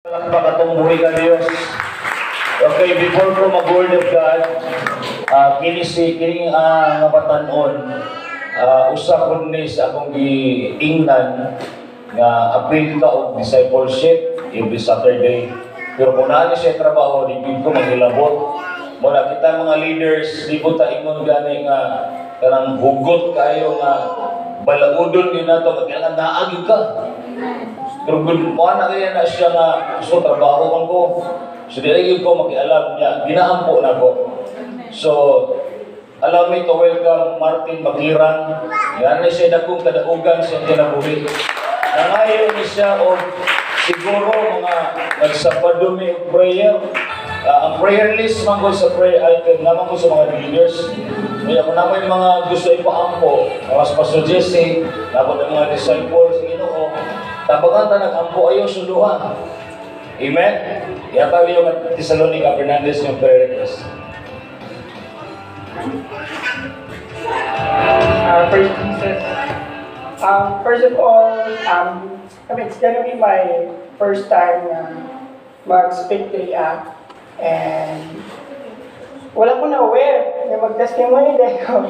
Pagkatumbuhi ka Diyos. Okay, before ko mag-word of God, kini nga batanon, usa ko ni sa akong giingnan nga apil ka og discipleship every Saturday. Pero kung naani siya trabaho, di ko maghilabot. Mula kita mga leaders, di ko ta ingon gani nga kanang hugot kayo nga balaudon din nato, kailangan naagi ka. Pero kung na kaya na siya nga gusto trabaho man ko, so di ko makialam niya, ginaampo na ko. So, allow me to welcome Martin Makiran. Yan na siya dakong kadaugan siya kinabuhi. Nangayon ni siya o siguro mga nagsabado may prayer. Ang prayer list man ko sa prayer item naman ko sa mga leaders. Kaya kung naman yung mga gusto ipaampo, mas Pastor Jesse, dapat ang mga disciples, Ginoo, tabagan ta nag-ampo ayo suluhan. Amen? Yata yung Thessalonica Fernandez yung prayer request. Praise Jesus. First of all, it's gonna be my first time mag-speak to the and wala ko na aware na mag-testimony dahil ko.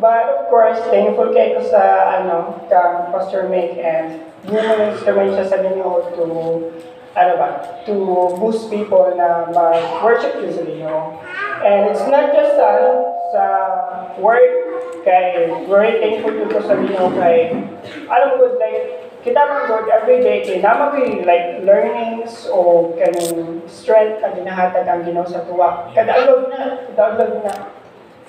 But of course, thankful kayo sa kang Pastor Mick and yun yung instrument siya sa ninyo to boost people na mag-worship usually, And it's not just sa work, kay very thankful ko sa ninyo kay alam ko like kita man God every day kay naman like learnings o kaning strength ang ginahatag ang Ginoo sa tuwa. Kadalog na.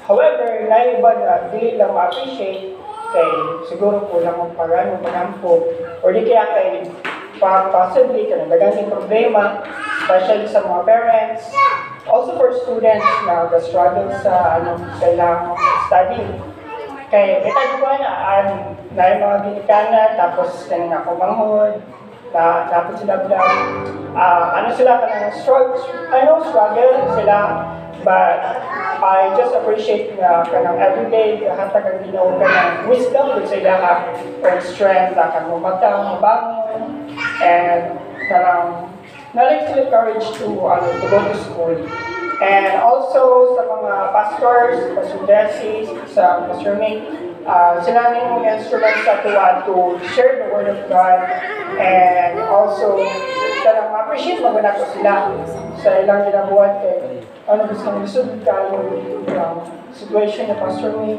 However, na iba na dili lang ma-appreciate kay siguro po lang ang pagampo or di kaya kay possibly kanang daghang problema, especially sa mga parents, also for students na struggle sa kailangan study. Kaya kita ko na yung mga ginikana, tapos kanang ako manghod, tapos sila sila kanang struggle sila, but I just appreciate na kanang everyday hatag ang Ginoo kanang wisdom sa ilaha or strength na kanang mabangon and kanang knowledge and courage to go to school. And also sa mga pastors, Pastor Jesse, sa Pastor Mick, sila yung instrument sa tuwa to share the Word of God and also kanang appreciate maganda ko sila sa ilang ginabuhat kay gusto ka yung situation ni Pastor Mick,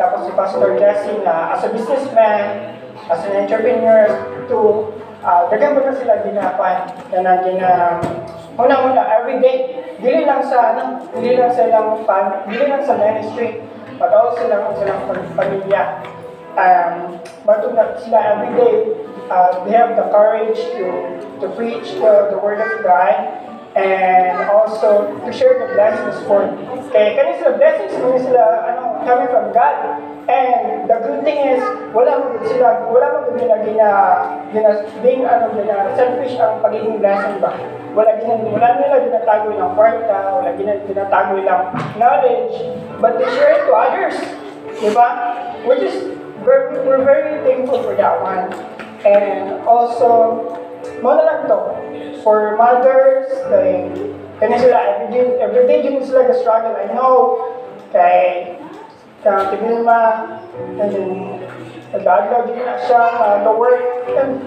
tapos si Pastor Jesse na as a businessman, as an entrepreneur to dagan ba na sila ginapan na una everyday dili lang sa ilang dili lang sa ministry but also lang sa ilang pamilya. But sila everyday they have the courage to preach the word of God and also to share the blessings for kaya kani sila blessings kani sila coming from God. And the good thing is wala mo nila being selfish ang pagiging blessing ba. Wala nila ginatago ng kwarta, wala ginatago ng knowledge, but they share it to others. Diba? We're very thankful for that one. And also, mo na lang to, for mothers, kaya sila, everyday din sila struggle. I know, kay Tigilma, and then nag-adlaw din na siya to work. And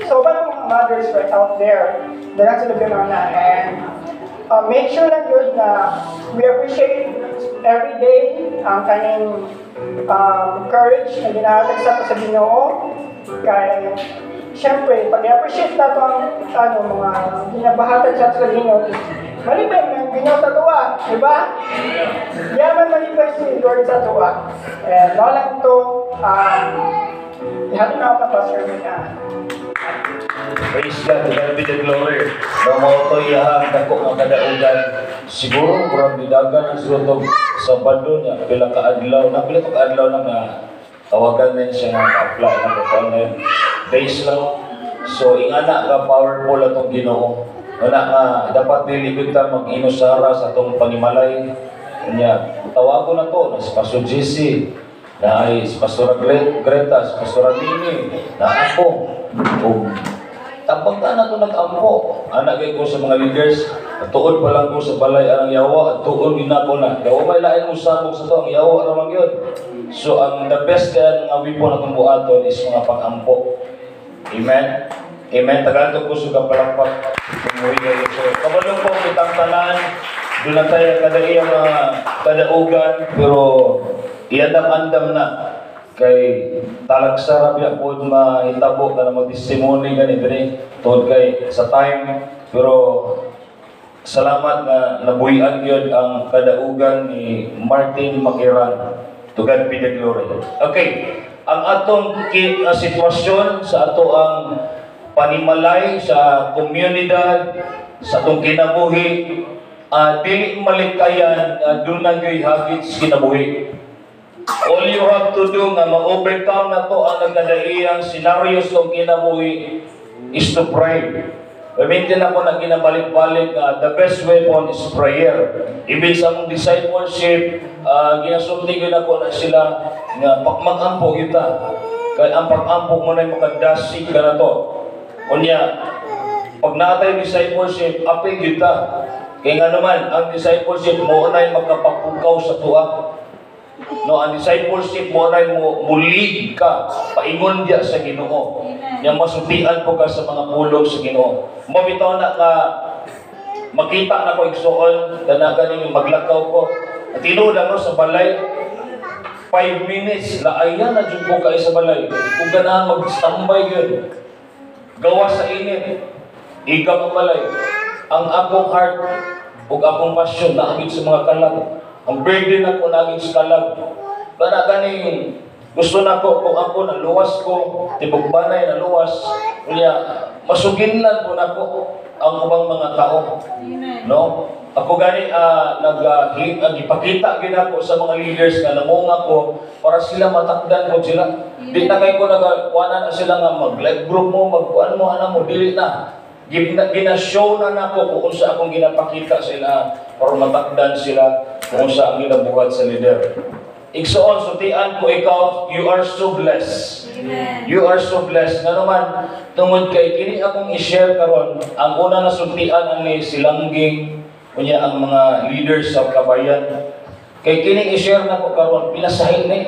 so, ba mga mothers right out there, dahan sila na and make sure lang yun na we appreciate every day ang kanyang courage na ginahatag sa Ginoo. Kaya, siyempre, pag i-appreciate natin ang mga ginabahatag sa Ginoo, malipay ng Ginoo sa tuwa, di ba? Yaman malipay si Lord sa tuwa. And lang to, ihatid na ako na Pastor Mick. Praise God, to God be the glory. Na mo ito iyahang dako ng kadaugan. Siguro, kurang bidagan ang sulotog sa bando niya. Pila kaadlaw na tawagan na siya nga ka-apply na ka-online. Days lang. So, ingana ka powerful atong Ginoo. Wala nga, dapat nilibig ta mag-inusara sa itong panimalay. Kanya, tawago na to, na si Pastor Jesse, na ay si Pastor Greta, si Pastor Nini, na ako. Tapos na ito nag-ampo. Anak ko sa mga leaders, tuod pa lang ko sa balay ang yawa, at tuod ginako na. Dawa may lain mo sabog sa ito, ang yawa ramang yun. So, ang the best kaya ng wipon na kumbuhaton is mga pag-ampo. Amen? Amen. Tagalog ko sa kapalakpak. So, kabalong po kitang tanan, doon na tayo kadaiyang mga kadaugan, pero iandam-andam na. Kay talag sarap ya po mahitabo ka na mag-testimony ganito rin tungkol kay sa time, pero salamat na nabuhian yun ang kadaugan ni Martin Makiran. To God be the glory. Okay, ang atong sitwasyon sa ato ang panimalay sa komunidad, sa atong kinabuhi, dili malikayan doon na yo'y hagits kinabuhi. All you have to do nga ma-overcome na to ang nagkadaiyang scenarios kung kinabuhi is to pray. Gamitin ako na ginabalik-balik na the best weapon is prayer. Ibig sa mong discipleship, ginasulti ko na ko na sila nga mag-ampo kita. Kaya ang pag-ampo mo na yung makadasig ka na to. Kunya, pag natay discipleship, apig kita. Kaya nga naman, ang discipleship mo na yung magkapapukaw sa tuwa. No, ang discipleship mo na mo mulig ka, paingon diya sa Ginoo. Yang masutian po ka sa mga pulong sa Ginoo. Mo bitaw na ka makita na ko igsuon kana kaning maglakaw ko. Tinuod lang no, sa balay 5 minutes laaya na jud ko kay sa balay. Kung ganahan mag-standby gyud. Gawa sa init. Ikaw ang balay. Ang akong heart ug akong passion na sa mga kalag. Ang burden ako naging sa kalag. Kana ganing gusto na ko kung ako naluwas ko, tibugbanay naluwas, kunya masuginlan ko na ko ang ubang mga tao. No? Ako gani nagipakita gid ako sa mga leaders nga namunga ko para sila matakdan ko sila. Di na kay ko nagakuana na sila nga mag-live group mo, magkuan mo ana mo dili na. Gina-show na nako kung sa akong ginapakita sila para matakdan sila kung sa ang ginabuhat sa leader. Igsoon, sutian ko ikaw, you are so blessed. Amen. You are so blessed. Nga naman, tungod kay kini akong i-share karon, ang una na sutian ang ni Silangging, kunya ang mga leaders sa kabayan. Kay kining i-share na ko karon, pinasahin ni.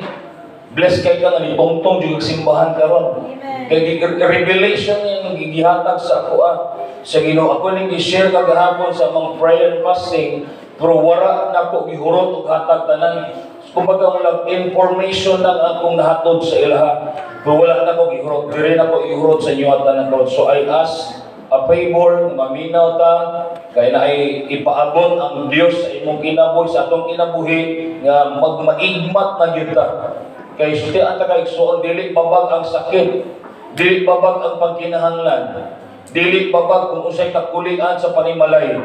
Blessed kay ka nga ni tungtong yung simbahan karon. Kay revelation yung gigihatag sa ako sa Ginoo. Ako ning i-share kagahapon sa mga prayer and fasting, pero wala na ko gihurot ug hatag tanan. Kumbaga wala information lang akong nahatod sa ilaha. Pero wala na ko gihurot. Dire na ko gihurot sa inyo tanan ko. So I ask a favor, maminaw ta, kaya na ay ipaabot ang Dios sa imong kinabuhi, sa atong kinabuhi, nga magmaigmat na gyud ta. Kay sutian ta kay igsuon, dili babag ang sakit, dili babag ang pagkinahanglan, dili babag kung usay kakulian sa panimalay.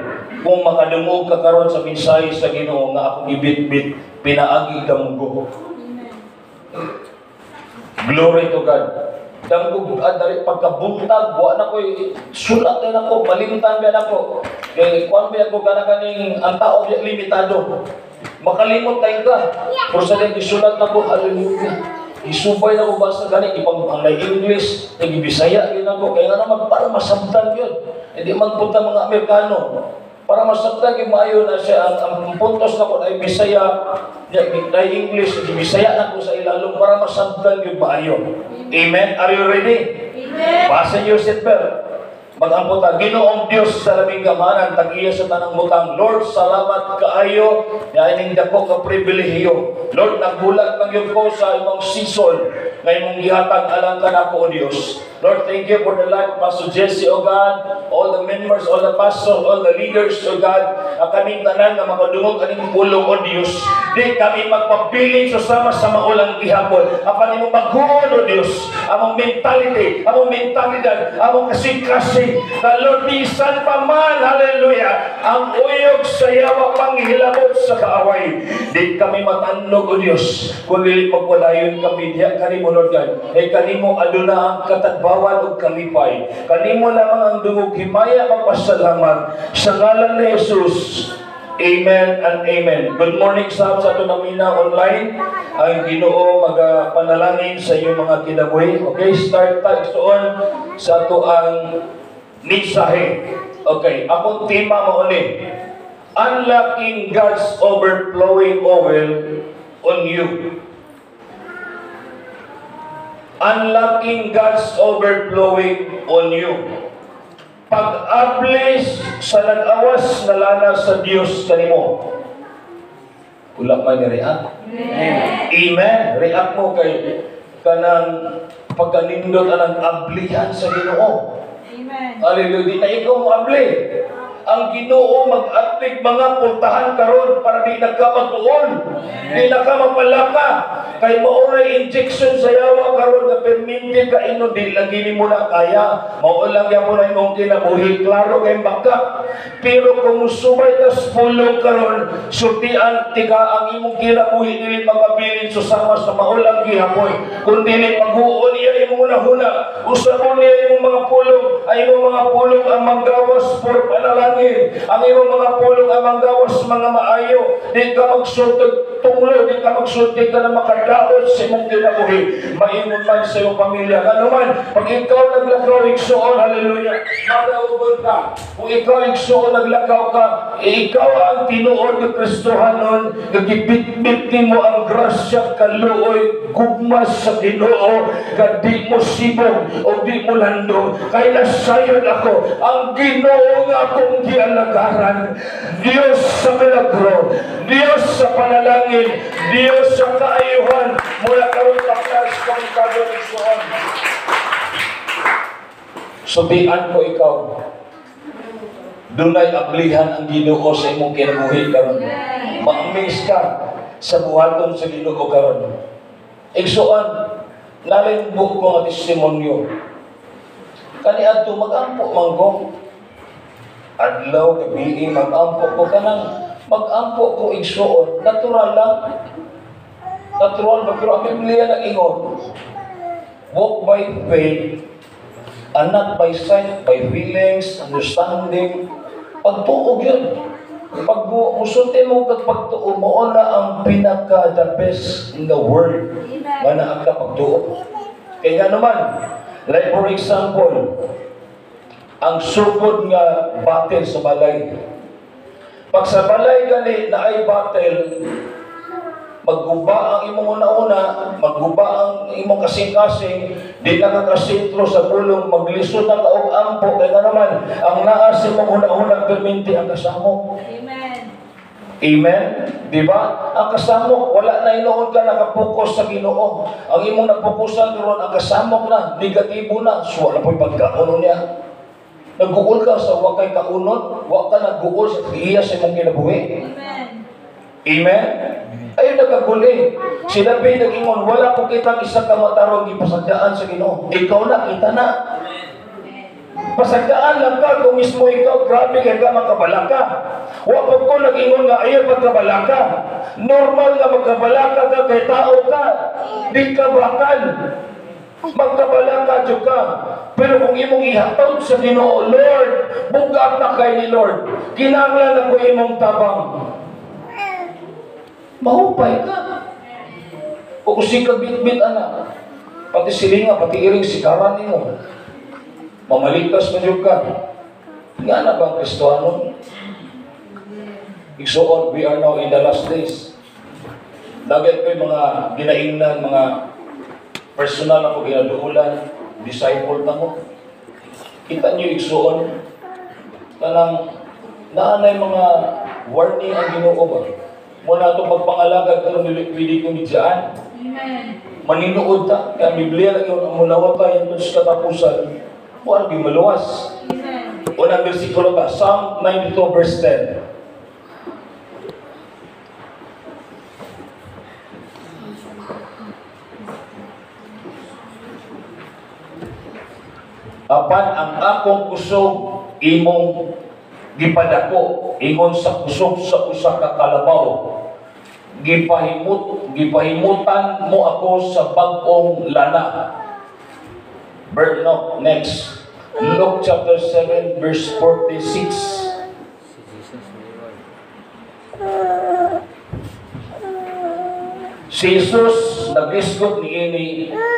Kung makadungog ka karon sa mensahe sa Ginoo nga akong ibit-bit, pinaagi damgo. Glory to God. Damgo dari pagkabuntag, wa na ko'y sulat na ako, balimtan ba na ako. Kaya kuwan ba ako kaning ang tao limitado. Makalimot tayo ka. Pero sa din isulat na ko, hallelujah. Isubay na ko basta gani, ipang ang English, nag-Bisaya yun ako. Kaya nga naman, para masabtan yun. Hindi magpunta mga Amerikano. Para masabtan yung maayo na siya, ang puntos na ko ay Bisaya, ay English, Bisaya na ko sa ilalong para masabtan yung maayo. Amen? Are you ready? Amen. Fasten your seatbelt. Mag-ampot ta, Ginoong Diyos sa labing gamanan, tag-iya sa tanang butang. Lord, salamat kaayo, na ining dako ka pribilehiyo. Lord, nagbulag ng iyong ko sa imong season, na imong gihatag alang ka na ko, O Diyos. Lord, thank you for the life of Pastor Jesse, O God, all the members, all the pastors, all the leaders, O God, na kaming tanan na makadungog kaning pulong, O Diyos. Di kami magpapiling susama sa maulang gihapon. Apan imong maghuon, O Diyos, among mentality, among mentalidad, among kasing-kasing, na Lord, bisan pa man, hallelujah, ang uyog sa yawa panghilabot sa kaaway. Di kami matanog, O Diyos, kundi magwalayon kami diya kanimo, Lord God. Kanimo aduna ang katagbawan o kalipay. Kanimo lamang ang dungog himaya magpasalamat sa ngalan ni Jesus. Amen and amen. Good morning sa ato namina online. Ang Ginoo magapanalangin sa iyong mga kinabuhi. Okay, start tayo soon sa ato ang mensahe. Okay, akong tema mo ulit. Unlocking God's overflowing oil on you. Unlocking God's overflowing on you. Pag-ablis sa nag-awas na lana sa Diyos kanimo. Ulap man ni react. Amen. React mo kay kanang pagkanindot anang ablihan sa Ginoo. Amen. Hallelujah. Di na ikaw mo abli. Ang Ginoo mag-atlig mga pultahan karon para di na ka magtuon. Di na ka mapalaka. Kay maunay injection sa yawa karon nga perminte ka ino di lagi ni mo na kaya. Mao lang ya mo na imong kinabuhi. Klaro kay baka. Pero kung musubay ka sa pulong karon, sultian tika ang imong kinabuhi dili magabilin susama sa maulang gihapoy. Kun dili maghuon iya imong huna. Usabon niya imong mga pulong, ay imong mga pulong ang manggawas for panalangin. Ang imong mga pulong ang manggawas mga maayo. Di ka magsultog tunglo, di ka magsultog ka na makadaot sa imong kinabuhi. Maingon man sa iyong pamilya. Ano man, pag ikaw naglakaw igsuon, hallelujah, magaugon ka. Kung ikaw igsuon naglakaw ka, ikaw ang tinuod ng Kristohanon, nagibit-bit mo ang grasya, kaluoy, gugmas sa Ginoo, ka di mo sibog o di mo landong. Kaya nasayon ako, ang Ginoo nga akong gialagaran. Diyos sa milagro, Diyos sa panalangin, Diyos sa kaayuhan, mula karon taklas kong kagawin. Subian ko ikaw, dunay ablihan ang Ginoo sa imong kinabuhi karon. Ma-amaze ka sa buhaton sa Ginoo karon. Igsuon, nalimbo ko nga testimonyo. Kaniadto mag-ampo mangko. Adlaw gabi mag-ampo ko kanang mag-ampo ko igsuon. Natural lang. Natural ba? Pero ang Biblia nag-ingon, walk by faith and not by sight, by feelings, understanding. Pagtuog yun. Pag musunti mo kag pagtuog mo na ang pinaka the best in the world. Mana ang pagtuog. Kaya nga naman, like for example, ang sugod nga battle sa balay. Pag sa balay gali na ay battle, magguba ang imong una-una, magguba ang imong kasing-kasing, di na kakasentro sa pulong, maglisod na kaog ampo, kaya naman, ang naas imong una-una, perminti ang kasamo. Amen. Amen? Di ba? Ang kasamo, wala na inoon ka nakapokus sa Ginoo. Ang imong napokusan doon, ang kasamo na, negatibo na, so wala po'y pagkaunon niya. Nag-uol ka sa wakay kaunon, wak ka nag-uol sa iya sa imong kinabuhi. Amen. Amen? Ayun nagaguli. Sinabi nag-ingon, wala po kitang isang kamatarong ipasagdaan sa Ginoo. Ikaw na, kita na. Pasagdaan lang ka kung mismo ikaw, grabe kaya ka makabalaka. Wapag ko nag-ingon nga, ayaw magkabalaka. Normal nga magkabalaka ka, kay tao ka. Di ka bakal. Magkabalaka dyan ka. Pero kung imong ihatod sa Ginoo, Lord, bugat na kay ni Lord. Kinanglan ako imong tabang. Mahupay ka. O kung sikag bit-bit, anak. Pati silinga, pati iring sikaran mo. Mamalikas na dyan ka. Nga na bang Kristohanon? Igsuon, we are now in the last days. Dagat ko yung mga ginaingnan, mga personal na ko ginaduulan, disciple na mo. Kita nyo igsuon, kanang naanay mga warning ang Ginoo ba? Muna itong pagpangalagad ka ng pwede kong idyaan. Amen. Maninuod ta. Kaya Biblia lang yun, ang mulawag ka yung sa katapusan. Huwag di maluwas. Amen. Unang versikulo ba? Psalm 92 verse 10. Apan ang akong kusog imong gipadako ingon sa kusog sa usa ka kalabaw. Gipahimutan mo ako sa bag-ong lana. No, next. Luke chapter 7 verse 46. Si Jesus nag-isgot ni ini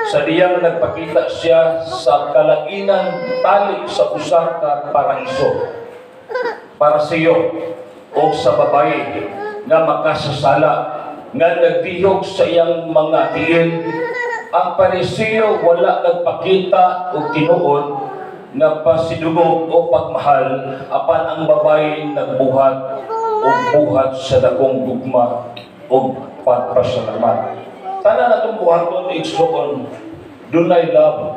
sa diyang nagpakita siya sa kalainan tali sa usa ka paraiso para sa iyo o sa babae nga makasasala nga nagdihog sa iyang mga tiil. Ang parisiyo wala nagpakita o tinuod na pasidugog o pagmahal, apan ang babae nagbuhat o buhat sa dakong gugma o pagpasalamat. Tanan natong buhaton igsuon dunay love.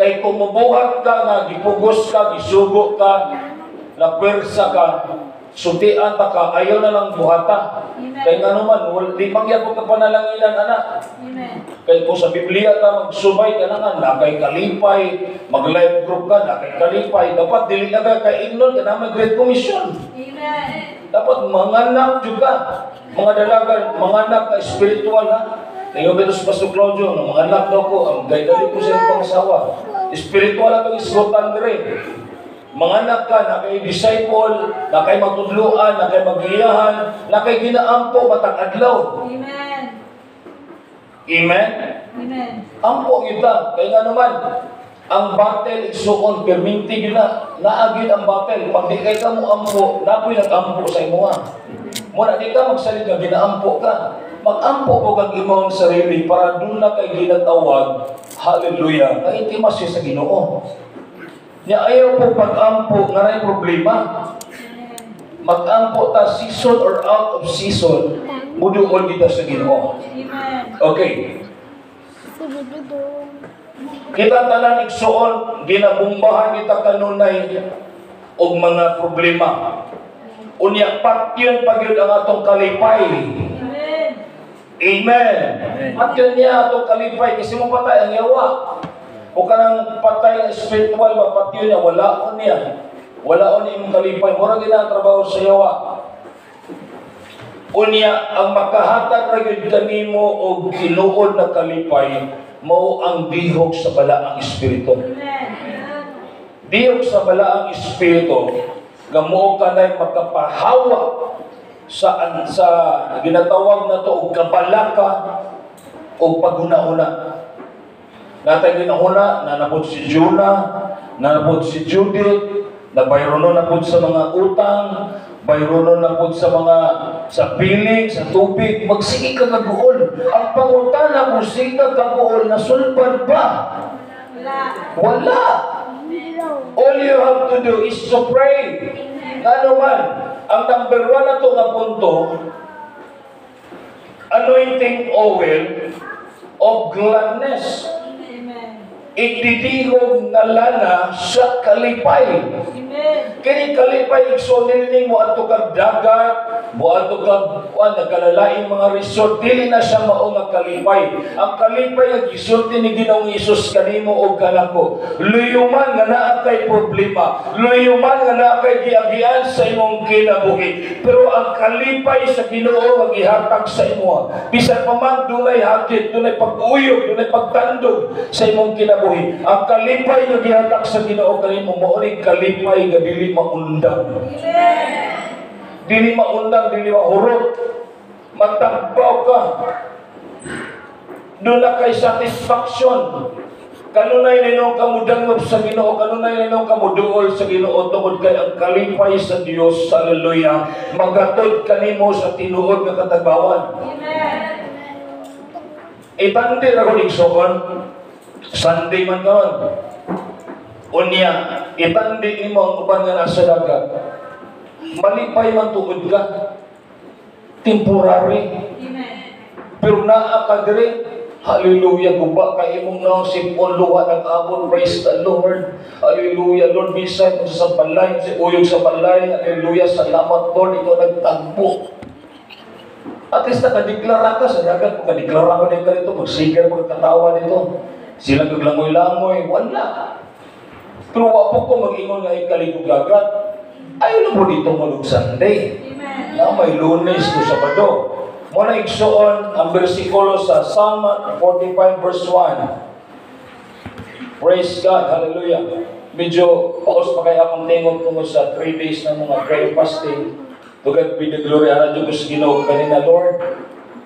Kay kung mabuhat ka nga gipugos ka, gisugo ka, na pwersa ka, sutian ta ka, ayaw na lang buhata. Kay nga naman, di mangyapon ka panalanginan, anak. Kay kung sa Biblia ka magsubay ka na nga, nakay kalipay, mag-live group ka, nakay kalipay, dapat dili na ka kay ignon ka na may Great Commission. Dapat manganak juga, mga dalagan, manganak ka spiritual ha. Ngayon betos Pastor Claudio, manganak daw ko, ang gaydali ko sa iyong pangasawa. Spiritual ang isgotan dire. Manganak ka, na kay disciple, na kay matudluan, na kay magiyahan, na kay ginaampo matang adlaw. Amen. Amen? Amen. Ampo kita. Kaya nga naman, ang battle igsuon, perminti gina, naagid ang battle. Pag di kay ka mo ampo, napoy nag-ampo sa imo ha. Muna di ka magsalita, ginaampo ka. Mag-ampo ko kag imong sarili para doon na kay ginatawag. Hallelujah. Kaya intimas siya sa Ginoo. Niya ayaw po pag-ampo nga na problema. Mag-ampo ta season or out of season, muduol kita sa Ginoo. Amen. Okay. Kita tanan igsuon, ginabumbahan kita kanunay og mga problema. Unya patyon pagyud ang atong kalipay. Amen. Amen. Patyon niya atong kalipay kasi mo patay ang yawa. O kanang patay na spiritual ba patyon niya wala niya. Wala on imong kalipay, mura gina trabaho sa yawa. Unya ang makahatag ra gyud kanimo og tinuod na kalipay mao ang dihog sa balaang espiritu. Amen. Dihog sa balaang espiritu nga mao kanay makapahawa sa ginatawag na to og kabalaka o paghuna-huna. Natay ginahuna na napod si Jonah, na napod si Judith, na bayrono na po sa mga utang, bayrono na po sa mga sa piling, sa tubig, magsige ka kaguol. Ang pangutana kung sige ka kaguol, nasulpan ba? Wala. Wala. All you have to do is to pray. Ano man, ang number 1 na ito nga punto, anointing oil of gladness. Amen. Igdidihog na lana sa kalipay. Amen. Kini kalipay igsunin mo ato kag dagat, mo ato kag nagkalalaing mga resort, dili na siya mao nga kalipay. Ang kalipay nga gisulti ni Ginoong Hesus kanimo og kanako. Luyuman nga naa kay problema, luyuman nga naa kay giagian sa imong kinabuhi. Pero ang kalipay sa Ginoo nga gihatag sa imo, bisan pa man dunay hakit, dunay pag-uyog, dunay pagtandog sa imong kinabuhi. Ang kalipay nga gihatag sa Ginoo kanimo mao ni kalipay nga dili maundang. Amen. Dili maundang, dili mahurot. Matagbaw ka. Doon na kay satisfaction. Kanunay ninong kamudangob sa Ginoo, kanunay ninong kamuduol sa Ginoo tungod kay ang kalipay sa Dios. Hallelujah. Magatod kanimo sa tinuod nga katagbawan. Amen. Itandi ra ko igsuon. Sunday man karon. Unya, itandi nimo ang uban nga nasa dagat. Malipay man tungod ka. Temporary. Amen. Pero naa ka diri. Hallelujah. Guba kay imong nangsipon luwa nag-abot. Praise the Lord. Hallelujah. Lord, bisan mo sa balay, si uyog sa balay. Hallelujah. Salamat Lord. Ikaw nagtagbo. At least nakadeklara ka sa dagat. Kung kadeklara ko din ka dito, magsigar, magkatawa dito. Sila kaglangoy-langoy. Wala. Pero wapo ko mag-ingon nga ikaligog dagat. Ayaw na mo dito malug Sunday. Amen. Na may Lunes to Sabado. Muna igsuon ang bersikulo sa Psalm 45 verse 1. Praise God. Hallelujah. Medyo paos pa kaya akong tingon tungkol sa 3 days na mga prayer fasting. Tugad be the glory. Ano Diyos Ginoo kanina, Lord.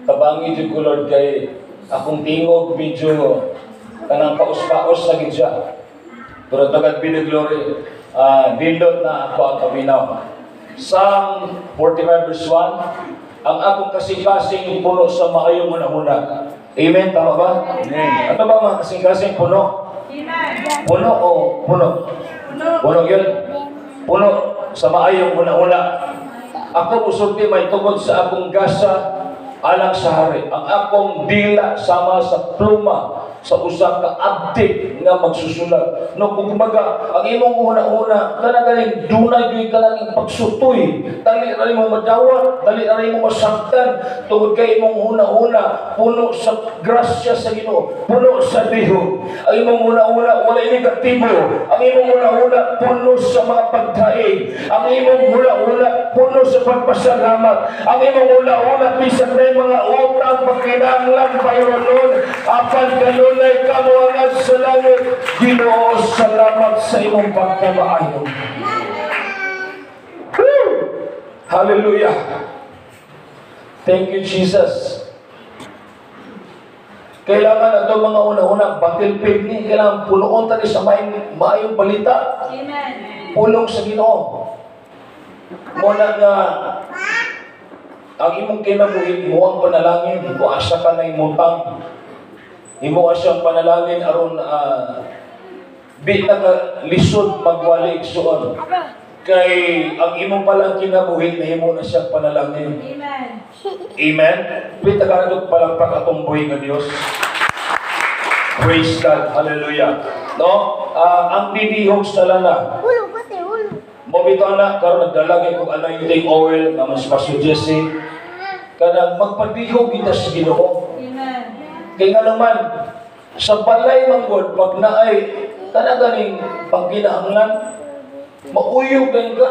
Tabangi jud ko Lord kay akong tingog medyo kanang paus-paus sa gidya. Pero tagad be the glory. Nindot na ako ang kaminaw. Psalm 45 verse 1, ang akong kasing-kasing puno sa maayong una-una. Amen, tama ba? Amen. Ano ba mga kasing-kasing puno? Amen. Puno o puno? Puno yun. Puno sa maayong una-una. Ako usulti may tungod sa akong gasa alang sa hari. Ang akong dila sama sa pluma sa usa ka abtik nga magsusulat. No, kung kumbaga, ang imong una-una, kanagaling dunay gyud kanang pagsutoy. Dali ra mo madawat, dali ra mo masaktan. Tungod kay imong una-una, puno sa grasya sa Ginoo, puno sa diho. Ang imong una-una, wala negatibo. Ang imong una-una, puno sa mga pagdaig. Ang imong una-una, puno sa pagpasalamat. Ang imong una-una, bisan na mga utang pagkinahanglan payroon, apan kanunay kamuangan sa langit. Ginoo, salamat sa imong pagkamaayon. Hallelujah. Thank you, Jesus. Kailangan ito mga una-una, battlefield ni, kailangan punuon tayo sa maayong balita. Amen. Pulong sa Ginoo. Muna nga, ang imong kinabuhi, mo ang panalangin, mo asa ka na imutang. Imo asyang panalangin aron di na ka lisod magwali igsuon. Kay ang imong palang kinabuhi nahimo na siyang panalangin. Amen. Amen. Pita ka na palangpak atong buhi nga Dios. Praise God. Hallelujah. No? Ang didihog sa lana. Mo bitaw na karon nagdalagay kog anointing oil nga mas masuggest kanang magpadihog kita sa Ginoo. Amen. Kaya nga naman, sa balay manggod, pag naay kanaganing pangkinahanglan, mauyog gayon ka.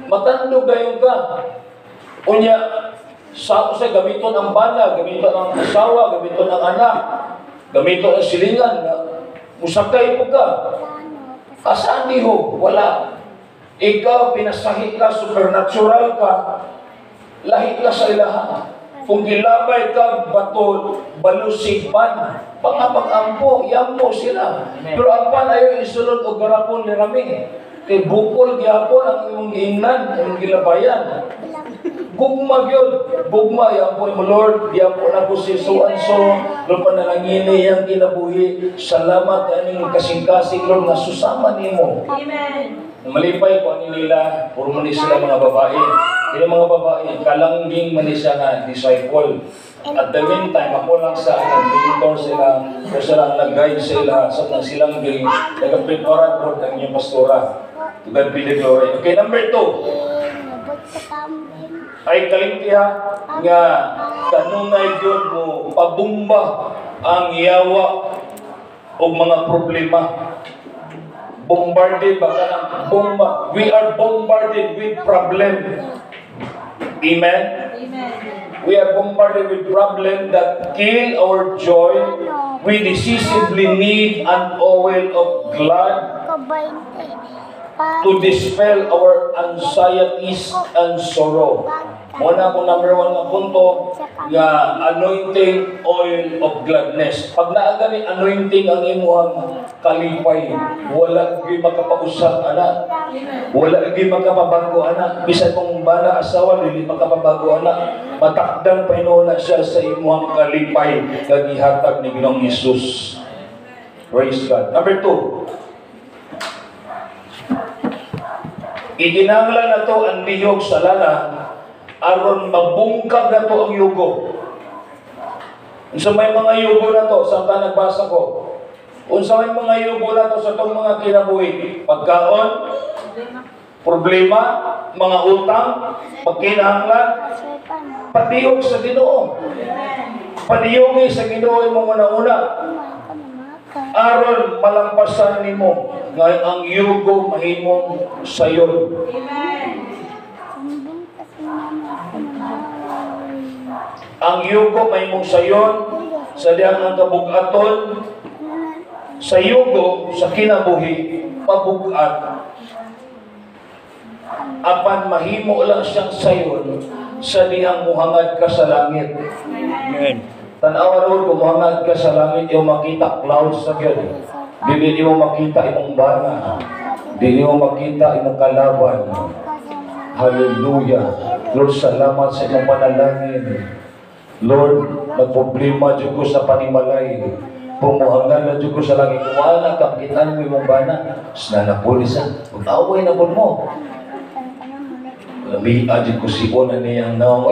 Matandog gayon ka. Unya, sa usay gamiton ang bana, gamiton ang asawa, gamiton ang anak, gamiton ang silingan, musakay po ka. Asaan diho? Wala. Ikaw, pinasahi ka, supernatural ka, lahi ka sa ilahan. Kung gilabay ka, bato, balusig man, pangapag-ampo, yampo sila. Pero ang panayo isulod o garapon ni Rami. Kay bukol gyapon ang imong giingnan, imong gilabayan. Gugma gyud, gugma yampo mo Lord, yampo na ko si so-and-so, Lord panalangini yang kinabuhi. Salamat aning kasing-kasing Lord nga susama nimo. Amen. Malipay ko ani nila, puro man sila mga babae. Kaya mga babae, kalangging man siya nga disciple. At the meantime, ako lang sa mentor sila, o sila nag-guide sila, sa silang nag-prepare po ang inyong pastora. To God be the glory. Okay, number 2. Ay kalimtiha nga kanunay yun mo pabumba ang yawa o mga problema. Bombarded ba ka ng bomba? We are bombarded with problem. Amen? Amen. We are bombarded with problems that kill our joy. We decisively need an oil of glad to dispel our anxieties and sorrow. Muna akong number 1 na punto, nga anointing oil of gladness. Pag naaga ni anointing ang imuhang kalipay, wala gyud makapausap ana. Wala gyud makapabago ana. Bisan kung bana asawa dili makapabago ana. Matakdan pa na siya sa imuhang kalipay nga gihatag ni Ginoong Hesus. Praise God. Number 2. Iginanglan na to ang lihok sa lana aron mabungkag na to ang yugo. Unsa may mga yugo na to, saan ka nagbasa ko? Unsa may mga yugo na to sa itong mga kinabuhi? Pagkaon, problema, mga utang, pagkinahanglan, patiyog sa Ginoo. Paniyogi sa Ginoo yung mga una. Aron malampasan nimo nga ang yugo mahimong sayon. Amen. Ang yugo mahimong sayon sa diyang ang kabugaton sa yugo sa kinabuhi pabugat. Apan mahimo lang siyang sayon sa diyang muhangad ka sa langit. Amen. Tanawa ron kung muhangad ka sa langit, yung makita clouds na yun. Dili mo makita imong bana. Dili mo makita imong kalaban. Hallelujah. Lord, salamat sa imong panalangin. Lord, nagproblema dyan ko sa panimalay. Pumuhangan na dyan ko sa langit. Wala ka, kita mo imong bana. Sinanapulisan. Mag-away na po mo. Miya dyan ko si Ona niyang naong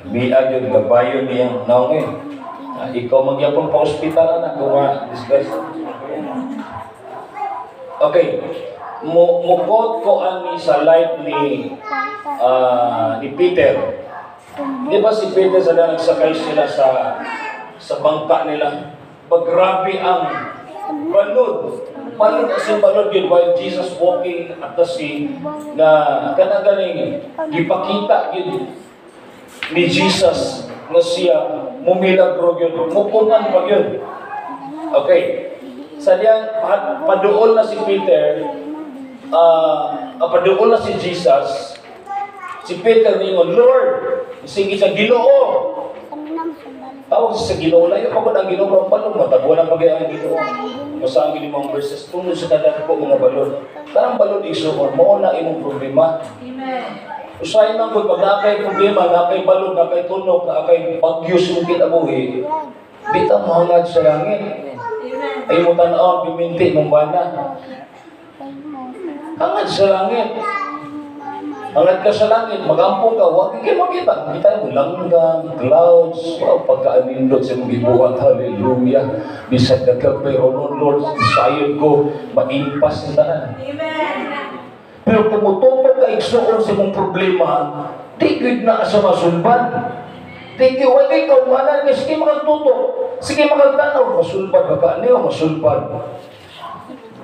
Miya dyan gabayo niyang naong ikaw magyapon pa ospital na kung discuss. Okay. Mukot ko ani sa life ni Peter. Di ba si Peter sa nagsakay sila sa bangka nila? Paggrabe ang balod. Balod as in balod yun while Jesus walking at the sea na kanagaling gipakita yun ni Jesus na siya mumilagro yun. Mupungan pa yun. Okay. Sa diyan, paduol na si Peter, paduol na si Jesus, si Peter ningon, Lord, sige sa Ginoo. Tawag sa Ginoo, layo pa ko ng Ginoo, ang balon, matagwa ng pag-iang Ginoo. Basta ang ginimang verses, tungkol sa kadang ko mga balon. Karang balon isuon, mo na imong problema. Amen. Usahin lang po, pag nakay problema, nakay balon, nakay tunog, nakay bagyo sumukit abuhi, bitang mahangad sa langit. Amen. Ay mo tanaw, biminti mong bana. Hangad sa langit. Hangad ka sa langit, magampo ka, huwag kayo makita. Kita mo langgang, clouds, wow, pagkaanindot sa mong gibuhat, hallelujah. Bisag na ka, pero Lord, sayod ko, maimpas na tanan. Amen. Pero tumututok ka igsoon sa mong problema, di good na sa masulban. Thank you, wag ikaw, manan ka, sige makagtutok, sige makagtanaw, masulban ka ka, niyo masulban.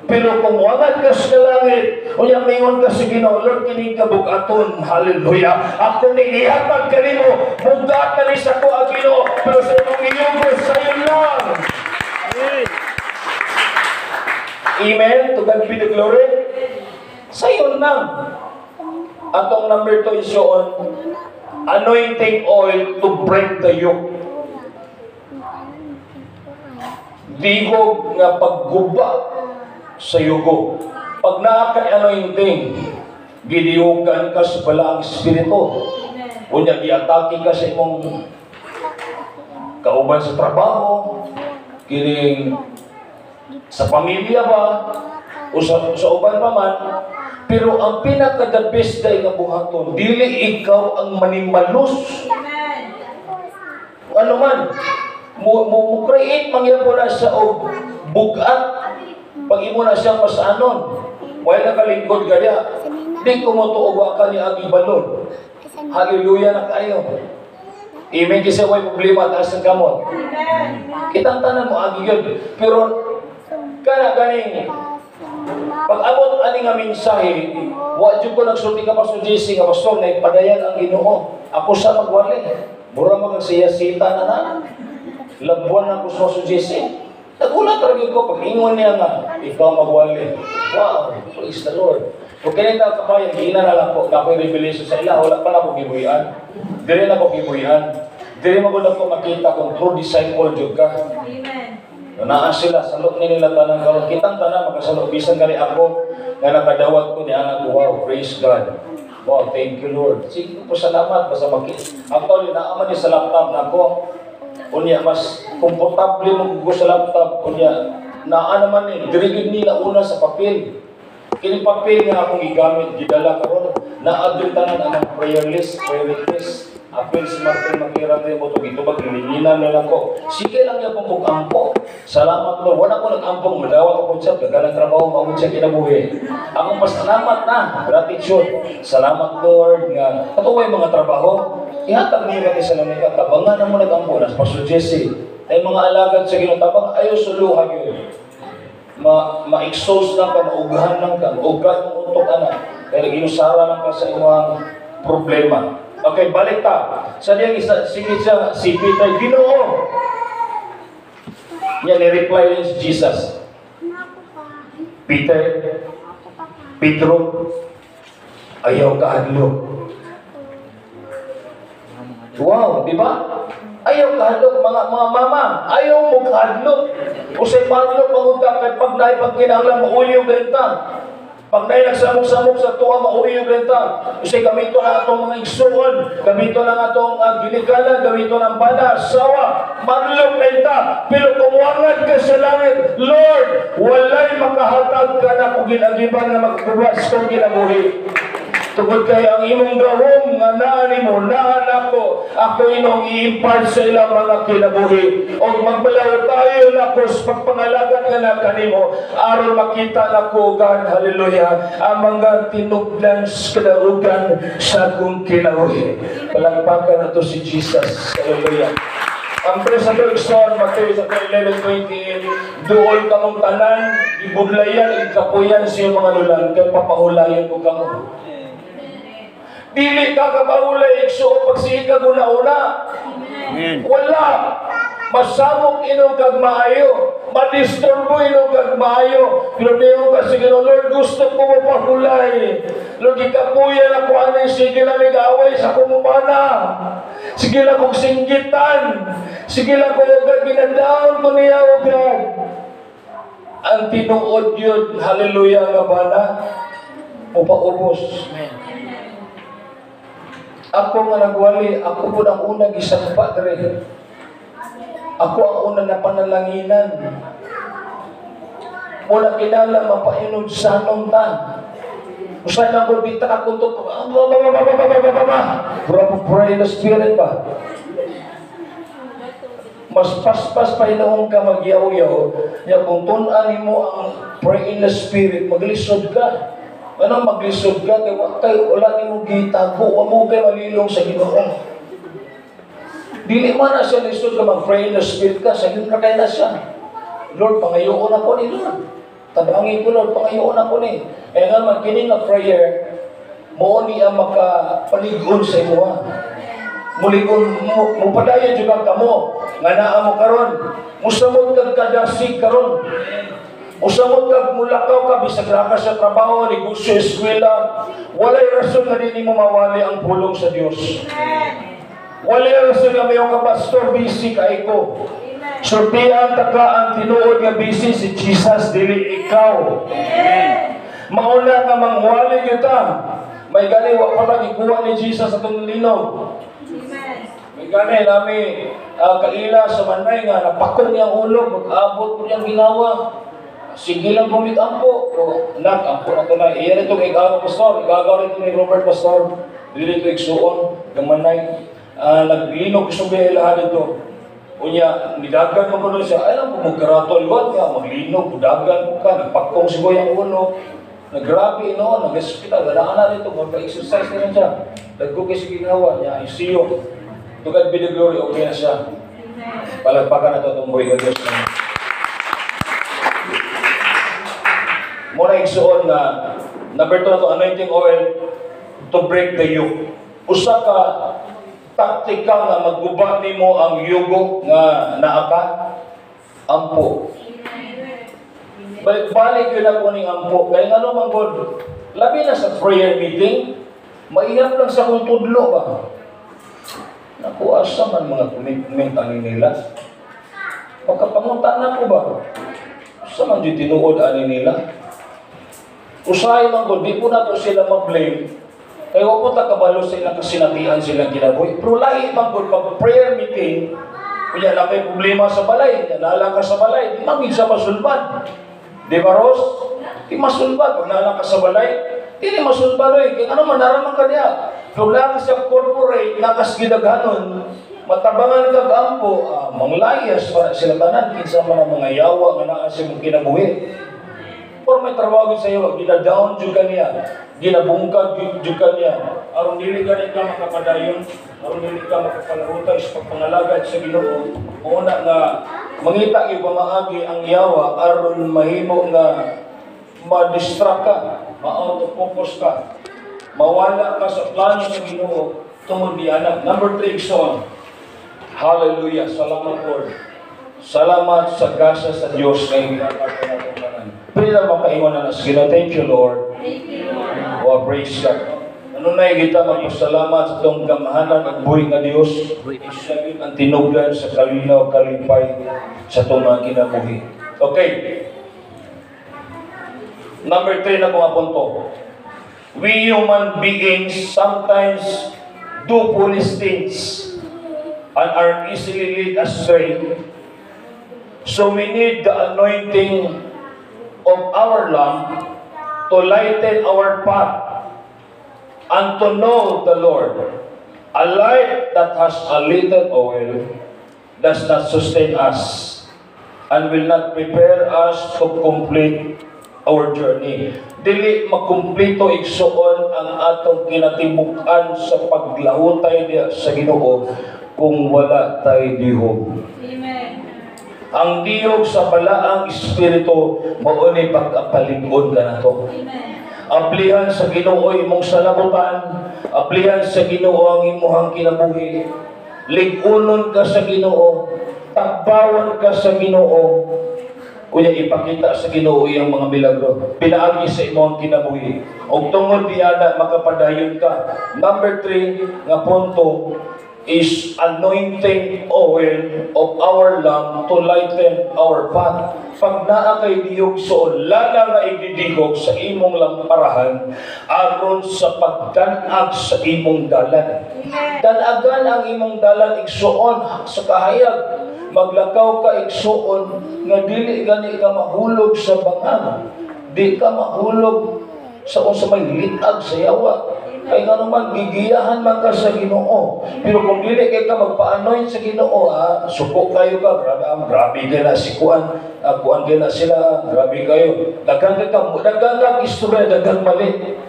Pero kung wangad ka sa langit, o yung mayon ka sa Ginoo, Lord, kinig ka bukaton, hallelujah. Ako ni ihatag ka nimo, bugat ka ni sa ko ang Ginoo, pero sa imong iyugos, sa'yo lang. Amen, to God be the glory. Sa'yo lang. Atong number 2 is yun, anointing oil to break the yoke. Dihog nga pagguba sa yugo. Pag nakaka-anointing, gilihugan ka sa balaang espiritu. Unya, giatake ka sa imong kauban sa trabaho, kining sa pamilya ba, o sa uban pa man. Pero ang pinaka-the best day nga buhaton, dili ikaw ang manimalus. Amen. Ano man, mo-create mangyapon na sa bugat. Pag imo na siyang masanon, while nakalingkod ka niya, di kumutuog ka ni agi balon. Hallelujah na kayo. Amen, kasi may problema taas ng kamot. Amen. Kitang tanan mo agi yun. Pero, ganing, pag abot ani nga mensahe, wa jud ko nagsulti ka pa sa JC nga pastor na ipadayan ang Ginoo. Ako sa magwali. Mura mag siya sita na. Labuan ako sa JC. Nagulat rin ko pag ingon niya nga ikaw magwali. Wow, praise the Lord. Kung ganito kapayan, hindi na lang po na ako'y revelation sa ila, wala pa na akong gibuyan. Dili na akong gibuyan. Dili magulat ko makita kung true disciple jud ka. Amen. Naa sila, salok ni nila tanang karon. Kitang tanan, makasalok. Bisan gani ako, nga nakadawat ko ni anak ko. Wow, praise God. Wow, thank you Lord. Sige po, salamat. Basta actually, naaman ni sa laptop na ako. Unya, mas komportable mo sa laptop. Unya, naa naman eh. Dirigid nila una sa papel. Kini papel nga akong gigamit, gidala karon. Naa-adjun tanan ang prayer list, prayer request. Apil si Martin Maghirap rin mo ito, ito maglilinan na lang ko. Sige lang yan pong ampo. Salamat Lord. Wala ko nag-ampong, madawat ako siya, nagalang trabaho, maunod siya kinabuhi. Akong pasalamat na, gratitude. Salamat Lord nga. Katuway mga trabaho, ihatag niyo natin sa lamig at tabangan na mo nag-ampo, nasa Pastor Jesse. Ay mga alagad sa ginatabang, ayaw suluhan yun. Ma-exhaust lang ka, maugahan lang ka, maugahan mong untok anak. Kaya ginusara lang ka sa imong problema. Okay, balik ta. Sa diyang sige siya, si Peter, Ginoo. Yan, ni-reply rin si Jesus. Peter, Pedro, Ayaw kahadlok. Wow, di ba? Ayaw kahadlok, mga mama. Ayaw mo kahadlok. Usay padlok, mangutang kay pag naipagkinahanglan, mauliw ganta. Pag na'i nagsamok-samok sa tuwa, mauliw ganta. Usay gamito na atong mga igsuon, gamito na atong ginikanan, gamito ng bana, sawa, madlok ganta. Pero kumuangan ka sa langit, Lord, walay makahatag ka na kung ginagiban na magbuwas kong ginabuhi. Tungkol kay ang imong gahom nga naan mo, naan ako inong i-impart sa ilang mga kinabuhi. O magbalaw tayo na ko sa pagpangalagan nga na kanimo, aron makita na ko, God, hallelujah, ang mga tinublan sa kadaugan sa akong kinabuhi. Palagpakan na to si Jesus, hallelujah. Ang Presidente Son, Matthew 11:28, doon kamong tanan, ibudlayan, ikapuyan siya mga lulan, kaya papahulayan ko kamo. Dili ka kabahulay, ikso pagsiga una-una. Wala. Masamok inog kag maayo. Madisturbo inog kag maayo. Pero diyo ka, sige Lord, gusto ko mapahulay. Lord, ikapuyan ako anay, sige na mig-away sa kumupana. Sige na kong singgitan. Sige na kong ginandaan ko niya, O God. Ang tinuod yun, hallelujah nga bana, upaubos. Ako nga nagwali, ako po ang unang isang padre. Ako ang unang napanalanginan. Mula kinala, mapainog sa anong ta. Usahay lang ko, bita ka kuntok. Pray in the Spirit ba? Mas paspas pa inoong ka magyaw-yaw. Kung tunan mo ang pray in the Spirit, maglisod ka. Ano maglisod ka, kay wala ni mo gitago, wala mo kay malilong sa Ginoo. Dili man na siya lisod ka, mag-pray in the Spirit ka, sa Ginoo kay na siya. Lord, pangayoon ako ni Lord. Tabangin ko, Lord, pangayoon ako ni. Kaya nga magkining nga prayer, mo niya makapaligon sa imo. Muligon mo padayon jud ka mo, nga naa mo karon. Musamot kag kadasig karon. Usamot kag mulakaw ka, bisag ka sa trabaho, negosyo, eskwela, walay rason na din mo mawali ang pulong sa Diyos. Walay rason na mayong kapastor, busy kay ko. Sortihan taka ang tinuod nga busy si Jesus, dili ikaw. Mauna nga mangwali yuta. May gani, wak pa lang ikuha ni Jesus sa itong linog. May gani, nami kaila sa manay nga, napakon niyang ulo, mag-abot po niyang ginawa. Sige lang pumit-ampo. Ampo na ito na. Iyan ito kay Garo Pastor. Igagaw rin ito ni Robert Pastor. Dili ito igsuon. Gamanay. Naglinog gusto ba lahat ito. Unya, nidagan mo ko nun siya. Ay lang po, magkaratol ba ka? Maglinog, budagan mo ka. Nagpakong si Boy ang ulo. Naggrabe, no? Nag-hospital. Ganaan na ito. Magpa-exercise na rin siya. Nagkukis si ginawa niya. ICU. Tugad be the glory. Okay na siya. Palagpakan na ito itong Boy ka Diyos. Muna igsuon na number 2 na ito, anointing oil to break the yoke. Usa ka taktika nga magguba nimo ang yugo nga naaka ampo. Balik-balik yun ako ning ampo. Kaya ano man God, labi na sa prayer meeting, maihap lang sa kong tudlo ba? Naku, asa man mga commitment ani nila? Pagkapangunta na ko ba? Asa man di tinuod ani nila? Usahay man ko, di po na to sila mag-blame. Kaya wag po takabalo sa ilang kasinatian silang ginabuhi. Pero lahi man po, pag prayer meeting, kaya lang may problema sa balay, nalang ka sa balay, di maging sa masulban. Di ba, Ros? Di masulban. Pag nalang ka sa balay, di masulban rin. Kaya ano man, naraman ka niya. Kung lang siya corporate, nakas gidaghanon, matabangan ka gampo, manglayas para sila tanan, kinsa man ang mga yawa, nga naa siya mong kinabuhi. Or may trabaho sa iyo, gina-down juga niya, ginabungkag juga niya. Aron dili ka makapadayon, aron dili ka makapalarutan sa pagpangalagad sa Ginoo. Una nga mangita gyud pamaagi ang yawa aron mahimo nga ma-distract ka, ma-out-of-focus ka. Mawala ka sa plano ng Ginoo tungod di anak. Number 3, son. Hallelujah. Salamat Lord. Salamat sa grasya sa Diyos na ginagawa natin kanan. Pwede na makaingon na sa Ginoo. Thank you, Lord. Thank you, Lord. Oh, praise God. Kanunay kita magpasalamat sa itong kamahanan at buhay nga Diyos. Isagin ang tinugdan sa kalinaw, kalipay sa itong mga kinabuhi. Okay. Number 3 na kung punto. We human beings sometimes do foolish things and are easily led astray. So we need the anointing of our lamp to lighten our path and to know the Lord. A light that has a little oil does not sustain us and will not prepare us to complete our journey. Dili makumplito igsuon ang atong kinatibukan sa paglahutay diya sa Ginoo kung wala tay dihog. Amen. Ang dihog sa balaang espiritu mao ni pag-apalig-on ka nato. Amen. Ablihan sa Ginoo imong salamutan, ablihan sa Ginoo ang imong kinabuhi. Lig-unon ka sa Ginoo, takbawan ka sa Ginoo. Kuya ipakita sa Ginoo iyang mga milagro. Pinaagi sa imong kinabuhi. Og tungod diya na makapadayon ka. Number 3 nga punto is anointing oil of our lamp to lighten our path. Pag naa kay dihog soon, lala nga ididigog sa imong lamparahan aron sa pagdanag sa imong dalan. Danagan ang imong dalan igsuon sa kahayag. Maglakaw ka igsuon nga dili gani ka mahulog sa bangag. Di ka mahulog sa may litag sa yawa. Kaya nga naman, gigiyahan man ka sa Ginoo. Pero kung dili kay ka magpa-anoint sa Ginoo, suko kayo ka, grabe kayo na si Kuan, Kuan kayo na sila, grabe kayo. Dagang istorya, dagang mali.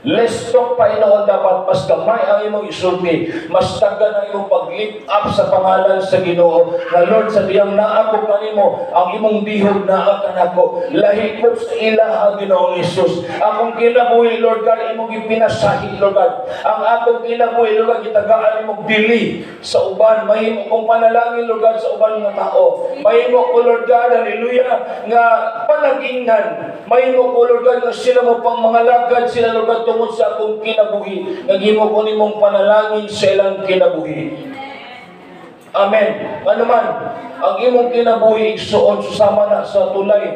Let's talk pa inoon dapat, mas kamay ang imong isulti, mas tagan ang imong pag-lift up sa pangalan sa Ginoo. Na Lord, sa diyang naako kanimo, ang imong dihog naa kanako. Lahikot sa ilaha Ginoong Hesus. Akong kinabuhi, Lord God, imong ipinasahi, Lord God. Ang akong kinabuhi, Lord God, itagaan imong dili sa uban. Mahimo kong panalangin, Lord God, sa uban nga tao. Mahimo ko, Lord God, hallelujah, nga panagingnan. Mahimo ko, Lord God, nga sila mo pang mga lagad, sila, Lord God, tungod sa akong kinabuhi. Naghimo ko nimong panalangin sa ilang kinabuhi. Amen. Ano man, ang imong kinabuhi igsuon susama na sa tulay.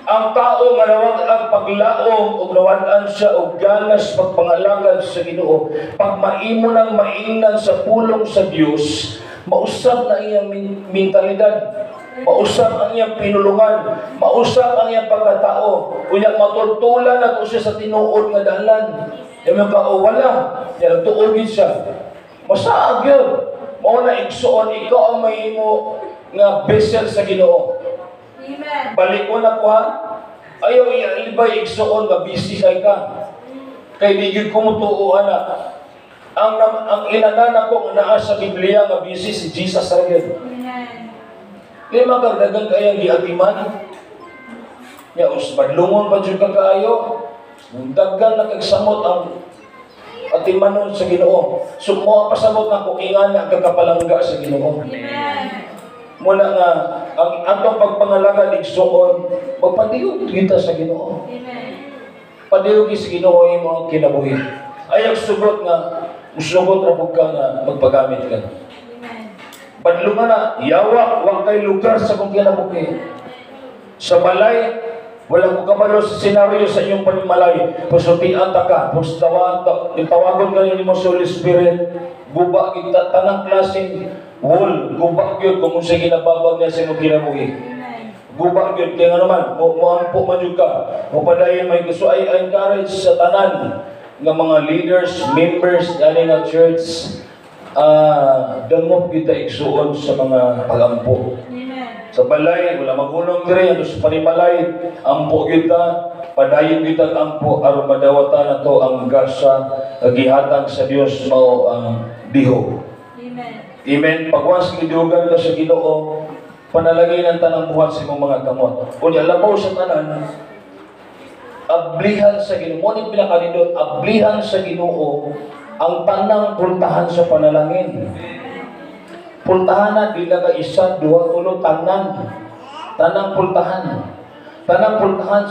Ang tao nga nawag ang paglaom o nawalan siya o ganas pagpangalangad sa Ginoo. Pag maimo nang maingan sa pulong sa Dios, mausap na iyang mentalidad. Mausap ang iyang pinulungan, mausap ang iyang pagkatao. Unya matultulan na to siya sa tinuod nga dalan. Yung mga wala, yan tuugin siya. Masaag yun. Mao na igsuon, ikaw ang mahimo nga vessel sa Ginoo. Amen. Balik mo na ko ha. Ayaw ialibay igsuon nga busy sa ka. Kay digid ko mo tuuan na. Ang inanan ko nga naa sa Biblia nga busy si Jesus Christ. Amen. Lima kagdagan kayang giatiman. Ya, badlungon pa dyan kaayo. Dagan na kagsamot ang atimanon sa Ginoo. So, mo pasamot na kukingan na kagapalangga sa Ginoo. Amen. Muna nga, ang atong pagpangalaga igsuon, magpadiyog kita sa Ginoo. Amen. Padiyog sa Ginoo yung mga kinabuhi. Ayaw sugot nga, musugot na ka nga magpagamit ka. Badlungan na, yawa, wag kay lugar sa kong kinabuhi. Sa balay, wala ko kabalo sa senaryo sa inyong panimalay. Pasutian ta ka, itawagon ka ni mo sa Holy Spirit, guba kita, tanang klaseng wall, guba yun, kung sige nababag niya sa inyong kinabuhi. Guba yun, kaya nga naman, muampo man yun ka, mupadayon may gusto ay encourage sa tanan ng mga leaders, members, galing ng church, dangop kita igsuon sa mga pagampo. Sa balay, wala magulong dire, ano sa panimalay, ampo kita, padayon kita ampo, aron madawatan na to ang gasa, gihatag sa Dios mao ang dihog. Amen. Pagwas gidugan ka sa Ginoo, panalagay ng tanang buhat sa imong mga kamot. Unya labaw sa tanan, ablihan sa Ginoo. Ngunit pinakadindot, ablihan sa Ginoo ang tanang pultahan sa panalangin. Pultahan na, di lang ka isa, duwa, tulo, tanan. Tanang pultahan. Tanang pultahan,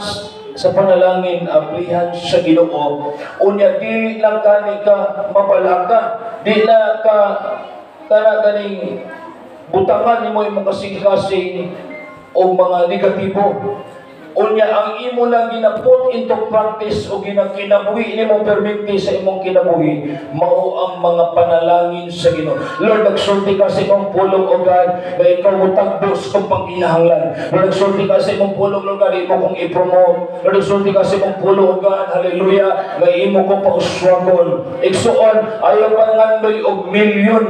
sa panalangin, aplihan sa Ginoo. Unya, di lang kani ka mabalaka, di na ka ganing butangan ni mo yung kasing-kasing o mga negatibo. Unya, ang imo lang ginaput into practice o ginakinabuhi ni mo perminti sa imong kinabuhi, mao ang mga panalangin sa Ginoo. Lord, nagsulti ka sa imong pulong o God, na ikaw mutagdos kung pang-inahanglan. Lord, nagsulti ka sa imong pulong, Lord God, imo kong i-promote. Lord, nagsulti ka sa imong pulong o God, hallelujah, na imo kong pauswagon. Iksuon, ayaw pangandoy og milyon.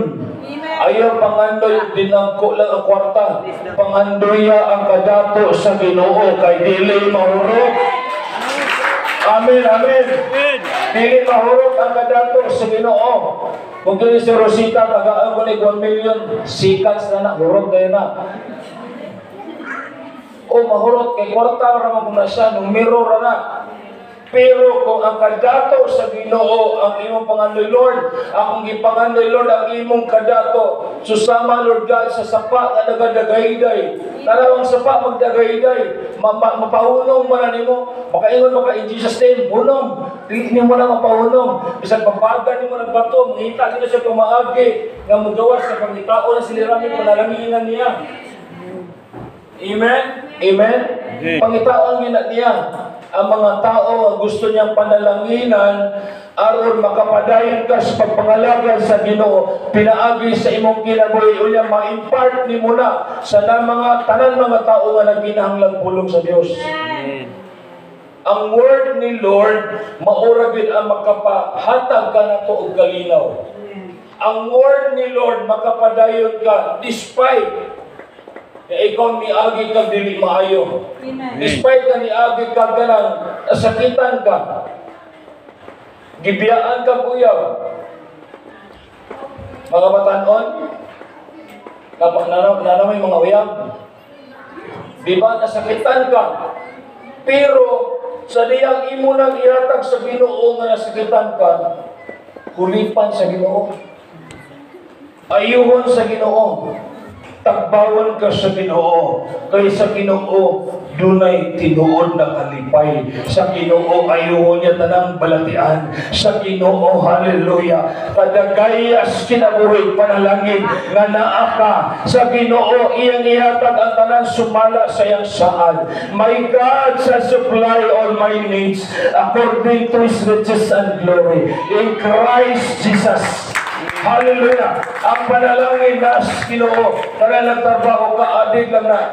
Ayaw pangandoy dinangko lang ang kwarta. Pangandoya ang kadato sa Ginoo kay dili mahurot. Amen, amen. Dili mahurot ang kadato sa Ginoo. Kung dili si Rosita tagaan ko ni 1 million, sikas na hurot kayo na. O mahurot kay kwarta ra man siya, numero ra na. Pero kung ang kadato sa Ginoo ang imong pangandoy, Lord, akong gipangandoy, Lord, ang imong kadato, susama, Lord God, sa sapa nga nagadagayday. Tarawang sapa magdagayday, mapahunong mo na nimo, makaingon mo ka in Jesus name, hunong, hindi mo na mapahunong. Bisan pabaga nimo ng bato, mangita dito siya kumaagi, nga magawas sa pangitao na siliramin, panalanginan niya. Amen? Amen? Pangitaon niya. Ang mga tao ang gusto niyang panalanginan aron makapadayon ka sa pagpangalaga sa Ginoo, pinaagi sa imong kinabuhi unya ma-impart nimo na sa mga tanan mga tao nga nagkinahanglan pulong sa Dios. Ang word ni Lord maura gid ang makapahatag ka nato og kalinaw. Ang word ni Lord makapadayon ka despite ikaw miagi kag dili maayo. Despite ka niagi kag ganang sakitan ka, gibiyaan ka kuyaw. Mga batanon, nanamay mga uyab. Di ba nasakitan ka? Pero sa diyang imo nang ihatag sa Ginoo nga nasakitan ka, kulipan sa Ginoo. Ayuhon sa Ginoo. Tagbawan ka sa Ginoo, kay sa Ginoo dunay tinuod na kalipay. Sa Ginoo ayuhon niya tanang balatian. Sa Ginoo, hallelujah, kadagayas kinabuhi panalangin nga naa ka sa Ginoo, iyang ihatag ang tanan sumala sa iyang saan. My God shall supply all my needs according to His riches and glory in Christ Jesus. Hallelujah! Ang panalangin na sa Ginoo, para nagtrabaho ka, adik lang na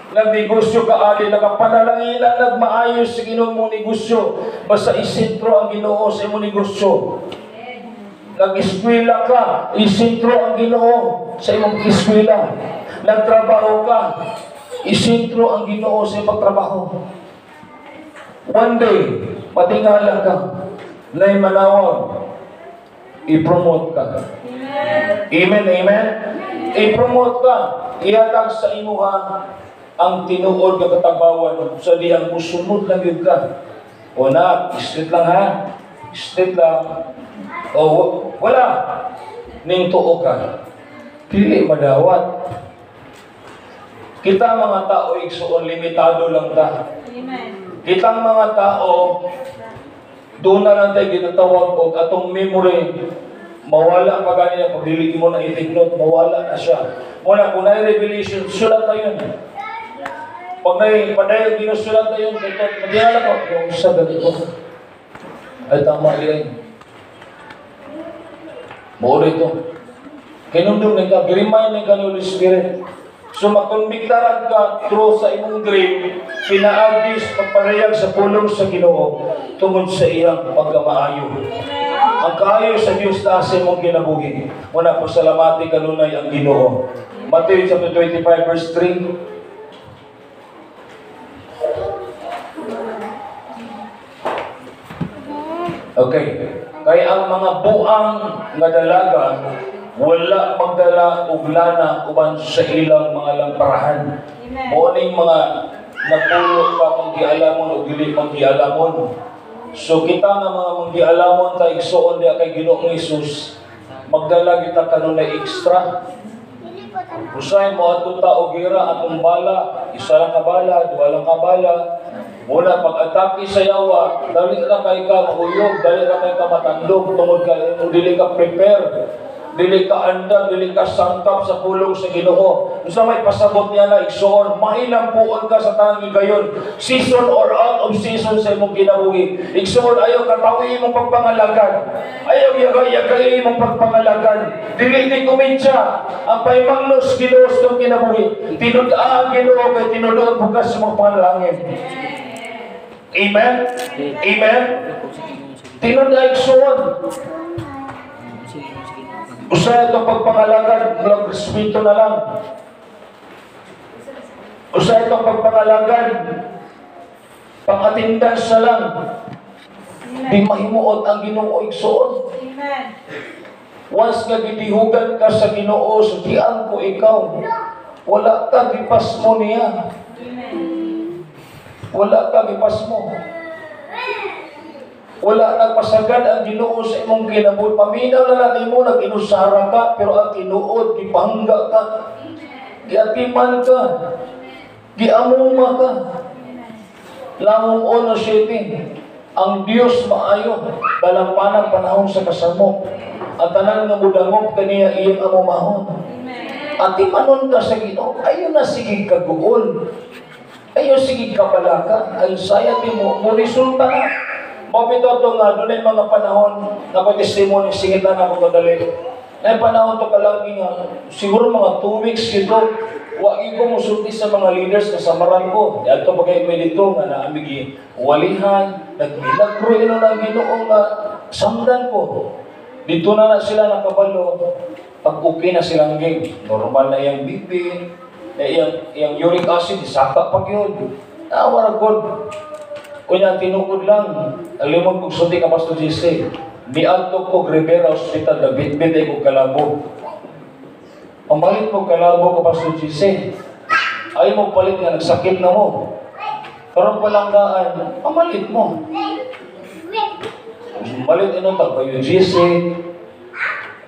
nagnegosyo ka, adik, nakapanalangin lang, nagmaayos sa Ginoo mong negosyo, basta isentro ang Ginoo sa imong negosyo. Nag-eskwela ka, isentro ang Ginoo sa imong eskwela. Nagtrabaho ka, isentro ang Ginoo sa imong pagtrabaho. One day, patingala ka, na'y manawag, i-promote ka. Amen, amen. I-promote ka. Ihatag sa imuha ang tinuod nga katabawan sa diyang musunod lang yun ka. O na, straight lang ha. Straight lang. O wala. Ning tuo ka. Dili madawat. Kita mga tao igsuon limitado lang ta. Amen. Kitang mga tao doon na lang tayo ginatawag o atong memory, mawala pa ganyan, pag dilig mo na i-take note, mawala na siya. Muna, kung na revelation, sulat na yun. Pag padayon, ginusulat na yun, ito, magdinala ko, yung sa ganito. Ay, tama yan. Mawala ito. Kinundong na ka, remind na ka ni Holy Spirit. So, makonbiktaran ka through sa imong dream, pinaagis, pagparayag sa pulong sa Ginoo, tungod sa iyang pagkamaayo. Ang kaayo sa Diyos na sa imong kinabuhi. Muna, pasalamati kanunay ang Ginoo. Matthew chapter 25 verse 3. Okay. Kaya ang mga buang nga dalaga, wala magdala og lana uban sa ilang mga lamparahan. Morning mga napulo pa manggialamon o dili manggialamon. So kita nga mga manggialamon ta igsuon diha kay Ginoong Hesus, magdala kita kanunay extra. Usay mo adto ta og gira atong bala, isa lang ka bala, duha lang ka bala. Mula pag-atake sa yawa, dali na kay ka mauyog, dali na kay ka matandog, tungod ka, dili ka prepare, dili ka andam, dili ka sangkap sa pulong sa Ginoo. Sa may pasabot niya na igsoon, mahinang puon ka sa tangi gayon, season or out of season sa imong kinabuhi. Igsoon, ayaw katawi imong pagpangalagan, ayaw yagay imong pagpangalagan, dili ni kumensya, ang paimanglos Ginoo sa kinabuhi. Tinud-aan Ginoo kay tinudoon bukas sa mga panalangin. Amen? Amen? Tinud na igsoon. Usa itong pagpangalagan, walang respeto na lang. Usa itong pagpangalagan, pang-attendance na lang. Di mahimuot ang Ginoo igsoon. Amen. Once nga gidihugan ka sa Ginoo, sudian ko ikaw. Wala ka gipas mo niya. Amen. Wala ka gipas mo. Wala nagpasagad ang Ginoo sa imong kinabuhi. Paminaw na lang mo, nag-inusara ka, pero ang tinuod, gipangga ka, giatiman ka, giamuma ka. Lamong 1:7, ang Diyos maayo, dalampanang panahon sa kasamo, at tanan nga mudangog kaniya iyang amumahon. Amen. At timanon ka sa Ginoo, ayon na sige kaguol. Ayon sige kabalaka, ay saya di mo resulta na. Mabito ito nga, doon ay mga panahon na pa-testimony, singitan ako kadali. Na panahon to kalagi nga, siguro mga 2 weeks ito, wagi ko musulti sa mga leaders na samaran ko. Yan ito bagay may dito nga naamigi walihan, nagmilagro ino ng Ginoo nga samdan ko. Dito na sila nakabalo, pag okay na silang game, normal na yung BP, na yung uric acid, saka pag yun. Awara God. Kunya tinukod lang, alimod kong suti ka Pastor JC. Nialto ko Rivera Hospital, nabitbit ay kong kalabo. Pamalit mo kalabo ka Pastor JC. Ayaw mo palit nga, nagsakit na mo. Karong palanggaan, pamalit mo. Malit ino tag pa yung JC.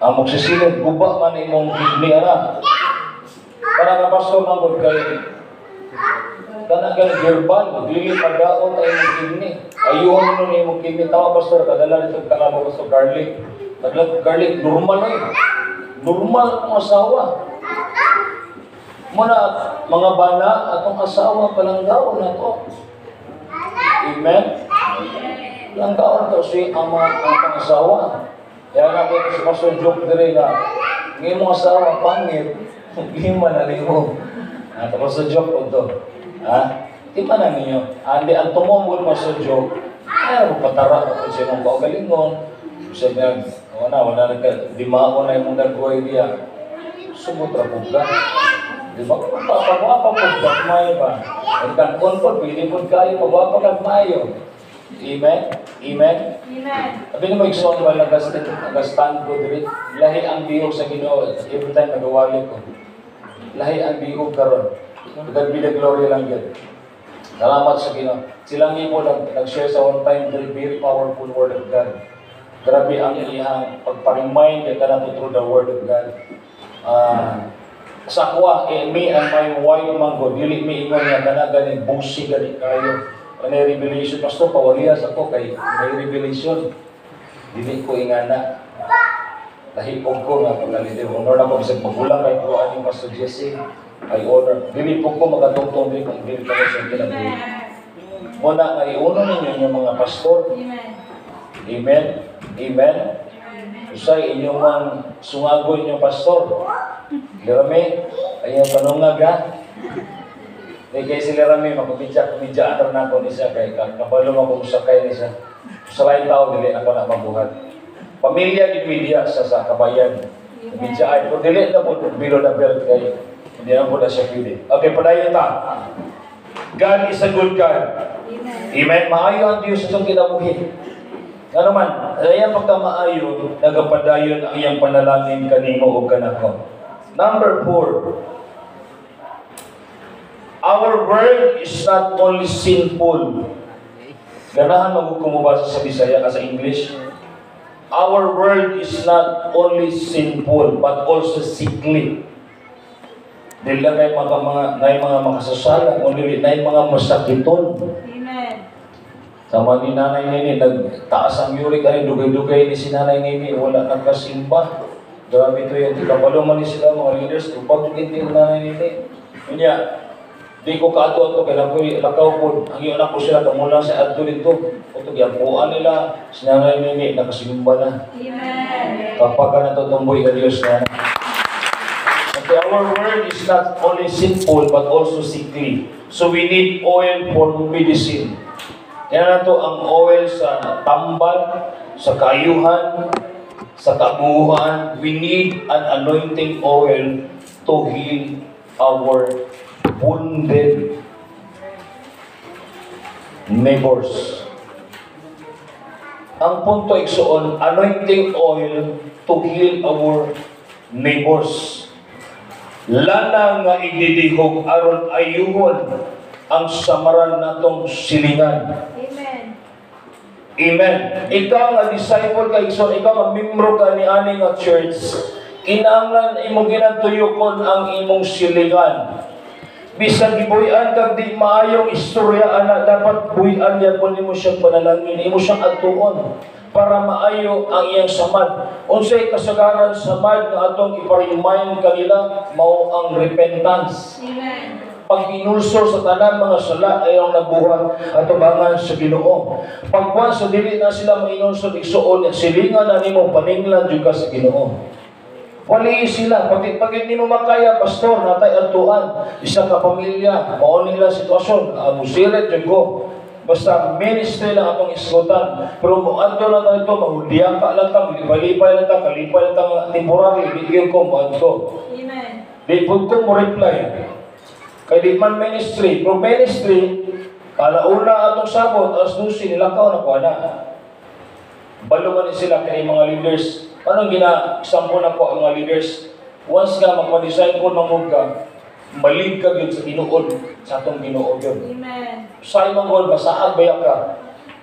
Magsisilid, guba man imong kidney ana. Para ka Pastor mangod kay kana ka verbal, dili pagdaon ay imong kidney. Ayun no ni imong kidney. Tama Pastor, kadala nito kalabo Pastor garlic. Naglag garlic, normal eh. Normal ang asawa. Muna, mga bana, atong asawa palanggaon na to. Amen? Palanggaon to si ama ang asawa. Kaya nakita si Pastor joke dire na, ngayon mong asawa, pangit, lima na limo. Tapos sa joke ko to. Di pa na ninyo. Andi, ang tumungol pa sa joke, patara ako siya ng kaugalingon. Sabi nga, wala na, di maako na yung nagkuhay diya. Sumutra po ka. Di ba? Pagwapa po, bakmayo ba? Ang kankon po, pwede po kayo, pagwapa kakmayo. Amen? Amen? Amen. Sabi nga mag-isuan ba, nag-stand ko diri. Lahi ang bihog sa Ginoo, every time nagawali ko. Lahi ang bihog karon. Nagbilang glory lang yan. Salamat sa Ginoo. Silang ipo nag-share sa one time, very powerful word of God. Grabe ang iyang pagpa-remind ka na through the word of God. Sakwa, me and my wife mango, dili mi ingon nga kana ganing busi gani kayo. May revelation, Pastor, pawaliyas ako kay may revelation. Dili ko ingana. Lahipog ko nga paglalite. Honor na ko, bisag magulang kay ko aning Pastor Jesse. Ay honor. Dili po ko magatungtong dili kung dili ka sa kinabuhi. Muna nga iuno ninyo yung mga pastor. Amen. Amen? Amen? Usay inyong ang sungago inyong pastor. Lirame, ayong panungag ha. Kaya si Lirame, kumidya na ako ni siya. Kaya kabalo mo kung sakay ni siya. Sa lain tao, dili ako na mabuhat. Pamilya, media sa kabayan. Kumidya ay, kung dili na po, bilo na belt kayo. Hindi na po na siya pwede. Okay, padayon ta. God is a good God. Amen. Maayo ang Diyos sa kinabuhi. Nga naman, ayan pagkamaayo, nagapadayon ang iyang panalangin kanimo o kanako. Number 4. Our world is not only sinful. Ganahan magkukumubasa sa Bisaya sa English. Our world is not only sinful, but also sickly. Dili lang kay mga makasasala, kundi na mga masakiton. Amen. Sama ni Nanay Nini, nagtaas ang uric ay dugay-dugay ni si Nanay Nini, wala nagkasimba. Grabe ito yung tikapalo man ni sila mga leaders, upag hindi ni Nanay Nini. Kanya, di ko kaato-ato, kaya ako'y lakaw po, ang iyo anak ko sila, kamula sa adto dito. Ito, giyapuan nila, si Nanay Nini, nakasimba na. Amen. Kapag ka natutumboy ka Diyos na. Okay, our word is not only simple, but also sickly. So we need oil for medicine. Yan na to ang oil sa tambal, sa kaayuhan, sa kabuuan. We need an anointing oil to heal our wounded neighbors. Ang punto igsuon, anointing oil to heal our neighbors. Lana nga ididihog aron ayuhon ang samaran natong silingan. Amen. Amen. Ikaw nga disciple kay Igsoon, ikaw nga membro ka ni ani nga church, kinahanglan imong ginatuyokon ang imong silingan. Bisan gibuhian kag di maayong istorya ana, dapat buhian niya po nimo siyang panalangin, imo siyang adtuon para maayo ang iyang samad. Unsay kasagaran samad nga atong ipa-remind kanila mao ang repentance. Amen. Pag inulsor sa tanan mga sala ay ang nabuhat at tubangan sa Ginoo. Pagkuan sa dili na sila mainulsor igsuon, silingan na nimo paninglan jud ka sa Ginoo. Wali sila, pag hindi mo makaya, pastor, natay adtuan, isa ka pamilya, mao nila sitwasyon, abusiret jud ko. Basta ministry lang atong isgutan. Pero mo adto lang tayo ito, mahuliyan ka lang ta, malipay lang ta, kalipay lang ta, temporary, bigyan ko mo adto. Amen. Di po ko mo reply. Kaya di man ministry, pero ministry, kalauna atong sabot, alas 12, nilakaw na ko na. Balungan sila kay mga leaders. Anong gina-example na po ang mga leaders? Once nga magpa-design ko ng mga, malig ka yun sa tinuod, sa atong Ginoo yun. Amen. Sa imong gol, basaag ba ka?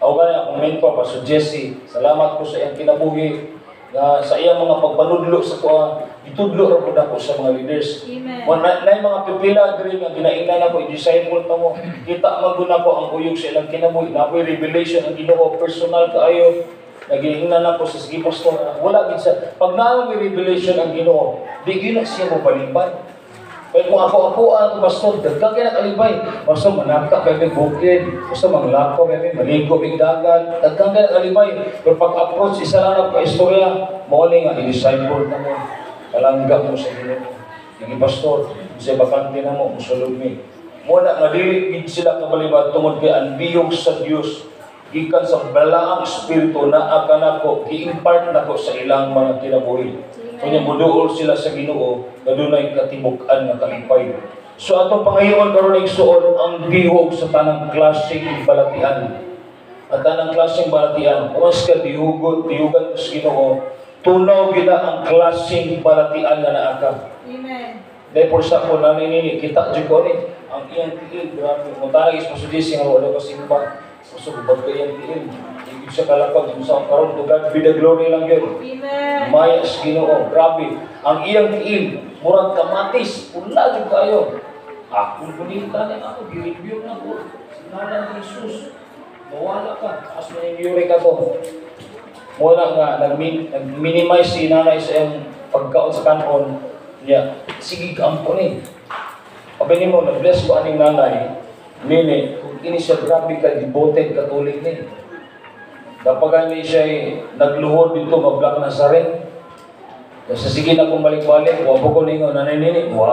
Ako ganyan, akong mentor, Pastor Jesse, salamat po sa iyang kinabuhi, na sa iyang mga pagpanudlo sa kuha, itudlo ra po na po sa mga leaders. Amen. Na yung mga pipila diri nga ginaingnan ako, i-disciple pa mo, kita maguna ko ang uyog sa ilang kinabuhi, na po revelation ang Ginoo, personal kaayo, nagingnan ako sa sige pastor, wala gid sa pag naaway revelation ang Ginoo, di gyud siya mo palipay. Kaya kung ako ang pastor, dagdag kaya nakalibay. Basta manaka, kaya may bukid. Basta manglako, kaya may maligo, may dagat. Dagdag kaya nakalibay. Pero pag-approach, isa lang ka istorya, mauling nga, i-disciple na mo. Kalangga mo sa Ginoo. Yung pastor, sa bakante na mo, musulog mi. Muna, nga dili sila kabalibad tungod kay ang biyog sa Diyos. Gikan sa balaang espiritu na akan ako, i-impart na ko sa ilang mga kinabuhi. Kanya muduol sila sa Ginoo, kadunay katibukan nga kalipay. So atong pangayoon karon igsuon ang bihog sa tanang klaseng balatian. At tanang klaseng balatian, once ka dihugan sa Ginoo, tunaw gid ang klaseng balatian nga naa ka. Amen. Therefore sa ko naninini kita jud ko ni ang iyang tiil, grabe mo tanang isposudis nga wala ko simba. So bag ko iyang tiil. Ibig sa kalakaw sa karon to God be the glory lang yun. Amen. Maya sa Ginoo, grabe. Ang iyang tiil, murag kamatis, pula jud kayo. Ako bonita na ako, gi-review na ko. Sinalan ni Jesus. Mawala ka, as may yuri ka to. Muna nga, nag-minimize si nanay sa iyang pagkaon sa kanon. Niya, sige kampo ni. Sabi mo, nag-bless ko aning nanay. Nini, kung ini siya grabe ka, devoted Catholic ni. Kapag ni siya nagluhod dito, mag-Black Nazarene. Kasi sige na kung balik-balik, wapo ko ninyo, nanay nini, wow.